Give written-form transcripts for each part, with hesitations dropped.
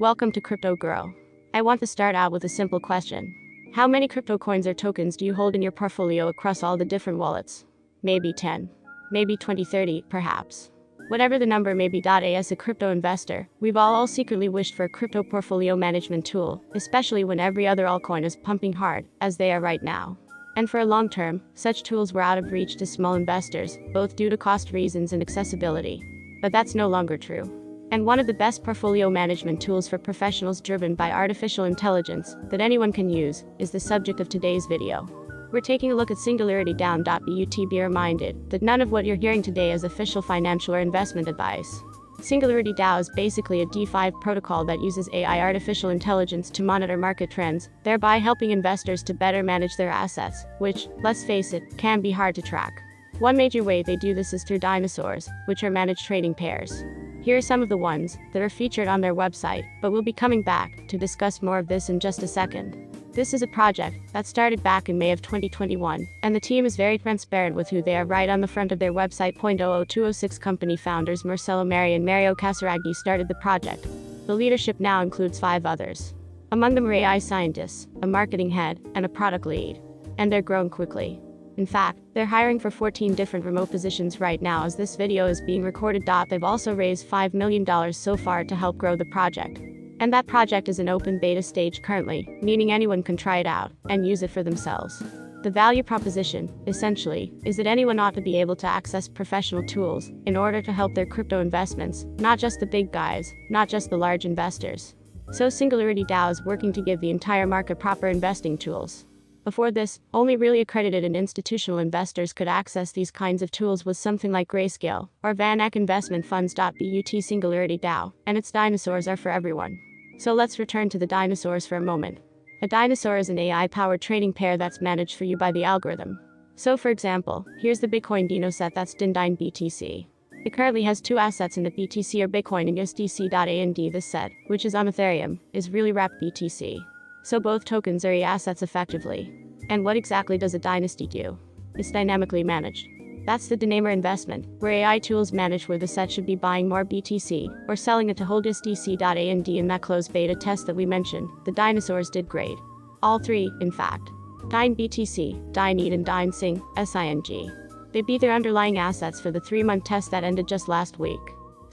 Welcome to Crypto Grow. I want to start out with a simple question. How many crypto coins or tokens do you hold in your portfolio across all the different wallets? Maybe 10. Maybe 20, 30, perhaps. Whatever the number may be. As a crypto investor, we've all secretly wished for a crypto portfolio management tool, especially when every other altcoin is pumping hard, as they are right now. And for a long term, such tools were out of reach to small investors, both due to cost reasons and accessibility. But that's no longer true. And one of the best portfolio management tools for professionals driven by artificial intelligence that anyone can use is the subject of today's video. We're taking a look at SingularityDAO. But be reminded that none of what you're hearing today is official financial or investment advice. SingularityDAO is basically a DeFi protocol that uses AI artificial intelligence to monitor market trends, thereby helping investors to better manage their assets, which, let's face it, can be hard to track. One major way they do this is through DynaSets, which are managed trading pairs. Here are some of the ones that are featured on their website, but we'll be coming back to discuss more of this in just a second. This is a project that started back in May of 2021, and the team is very transparent with who they are right on the front of their website. 00206 company founders Marcelo Mari and Mario Casaraghi started the project. The leadership now includes 5 others. Among them are AI scientists, a marketing head, and a product lead. And they're growing quickly. In fact, they're hiring for 14 different remote positions right now as this video is being recorded. They've also raised $5 million so far to help grow the project. And that project is in open beta stage currently, meaning anyone can try it out and use it for themselves. The value proposition, essentially, is that anyone ought to be able to access professional tools in order to help their crypto investments, not just the big guys, not just the large investors. So SingularityDAO is working to give the entire market proper investing tools. Before this, only really accredited and institutional investors could access these kinds of tools with something like Grayscale or Van Eck investment funds. But SingularityDAO and its dinosaurs are for everyone. So let's return to the dinosaurs for a moment. A dinosaur is an AI-powered trading pair that's managed for you by the algorithm. So for example, here's the Bitcoin DynaSet that's DynBTC. It currently has 2 assets in the BTC or Bitcoin and USDC.AND. This set, which is on Ethereum, is really wrapped BTC. So both tokens are assets effectively. And what exactly does a dynasty do? It's dynamically managed. That's the Dynamer investment, where AI tools manage where the set should be buying more BTC, or selling it to hold USDC.AND. In that closed beta test that we mentioned, the dinosaurs did great. All 3, in fact. DynBTC, DynaNET and DynSing. They beat their underlying assets for the 3-month test that ended just last week.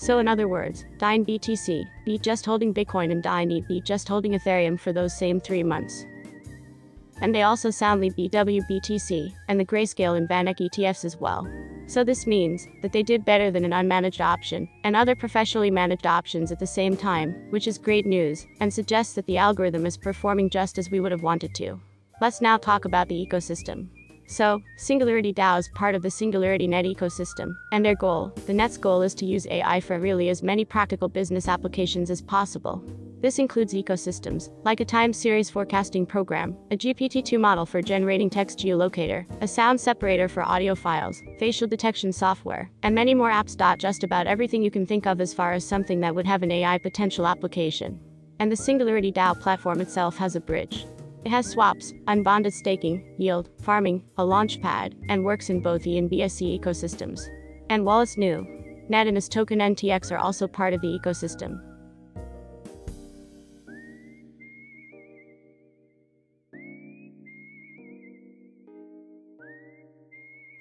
So in other words, DynBTC beat just holding Bitcoin and DynaNET beat just holding Ethereum for those same 3 months. And they also soundly beat WBTC and the Grayscale and Van Eck ETFs as well. So this means that they did better than an unmanaged option and other professionally managed options at the same time, which is great news and suggests that the algorithm is performing just as we would have wanted to. Let's now talk about the ecosystem. So, SingularityDAO is part of the SingularityNET ecosystem, and their goal, the net's goal, is to use AI for really as many practical business applications as possible. This includes ecosystems, like a time series forecasting program, a GPT-2 model for generating text geolocator, a sound separator for audio files, facial detection software, and many more apps. Just about everything you can think of as far as something that would have an AI potential application. And the SingularityDAO platform itself has a bridge. It has swaps, unbonded staking, yield, farming, a launchpad, and works in both E and BSC ecosystems. And while it's new, NET and its token NTX are also part of the ecosystem.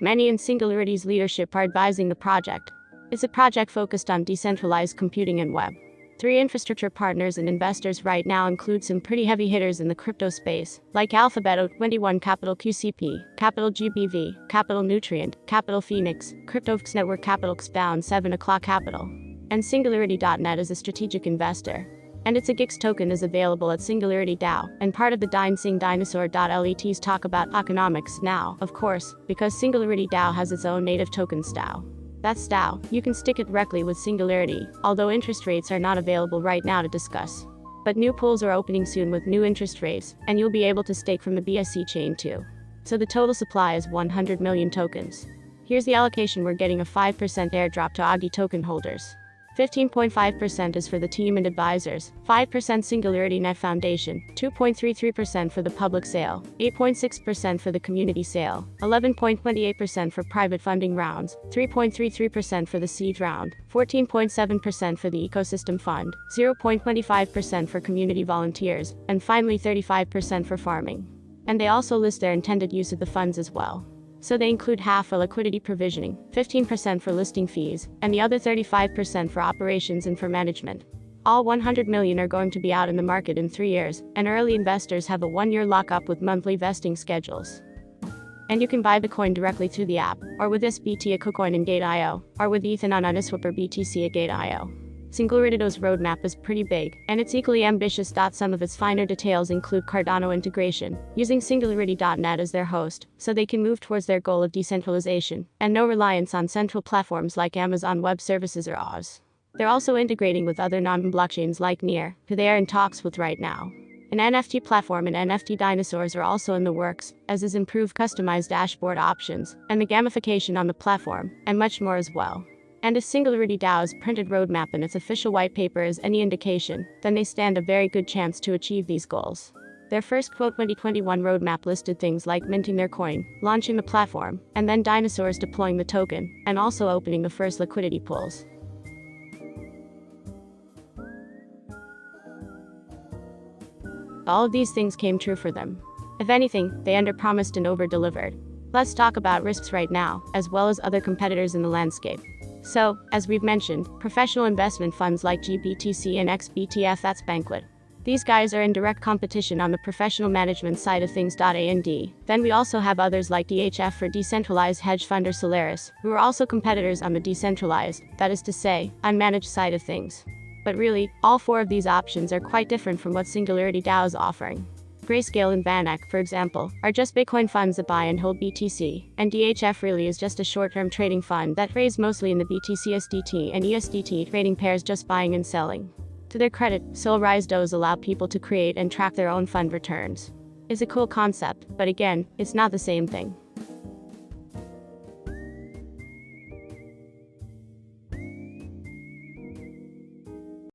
Many in Singularity's leadership are advising the project. It's a project focused on decentralized computing and web. 3 infrastructure partners and investors right now include some pretty heavy hitters in the crypto space, like Alphabet, 21 Capital QCP, Capital GBV, Capital Nutrient, Capital Phoenix, CryptoVX Network Capital Xbound 7 O'Clock Capital. And Singularity.net is a strategic investor. And its GIX token is available at SingularityDAO, and part of the DynSing Dinosaur. Let's talk about tokenomics now, of course, because SingularityDAO has its own native token SDAO. That SDAO, you can stick it directly with Singularity, although interest rates are not available right now to discuss. But new pools are opening soon with new interest rates, and you'll be able to stake from the BSC chain too. So the total supply is 100 million tokens. Here's the allocation: we're getting a 5% airdrop to AGI token holders. 15.5% is for the team and advisors, 5% SingularityNET Foundation, 2.33% for the public sale, 8.6% for the community sale, 11.28% for private funding rounds, 3.33% for the seed round, 14.7% for the ecosystem fund, 0.25% for community volunteers, and finally 35% for farming. And they also list their intended use of the funds as well. So they include half for liquidity provisioning, 15% for listing fees, and the other 35% for operations and for management. All 100 million are going to be out in the market in 3 years, and early investors have a 1-year lockup with monthly vesting schedules. And you can buy the coin directly through the app, or with SBT at KuCoin and Gate.io, or with Ethan on Uniswap or BTC at Gate.io. SingularityDAO's roadmap is pretty big, and it's equally ambitious. Some of its finer details include Cardano integration, using Singularity.net as their host, so they can move towards their goal of decentralization, and no reliance on central platforms like Amazon Web Services or Oz. They're also integrating with other non-blockchains like Near, who they are in talks with right now. An NFT platform and NFT dinosaurs are also in the works, as is improved customized dashboard options, and the gamification on the platform, and much more as well. And if SingularityDAO's printed roadmap and its official white paper is any indication, then they stand a very good chance to achieve these goals. Their first 2021 roadmap listed things like minting their coin, launching the platform, and then dinosaurs deploying the token, and also opening the first liquidity pools. All of these things came true for them. If anything, they underpromised and over-delivered. Let's talk about risks right now, as well as other competitors in the landscape. So, as we've mentioned, professional investment funds like GBTC and XBTF, that's Banquet. These guys are in direct competition on the professional management side of things. And then we also have others like DHF for decentralized hedge fund or Solaris, who are also competitors on the decentralized, that is to say, unmanaged side of things. But really, all 4 of these options are quite different from what SingularityDAO is offering. Grayscale and VanEck, for example, are just Bitcoin funds that buy and hold BTC, and DHF really is just a short-term trading fund that trades mostly in the BTC SDT and ESDT trading pairs, just buying and selling. To their credit, Solarized DAOs allow people to create and track their own fund returns. It's a cool concept, but again, it's not the same thing.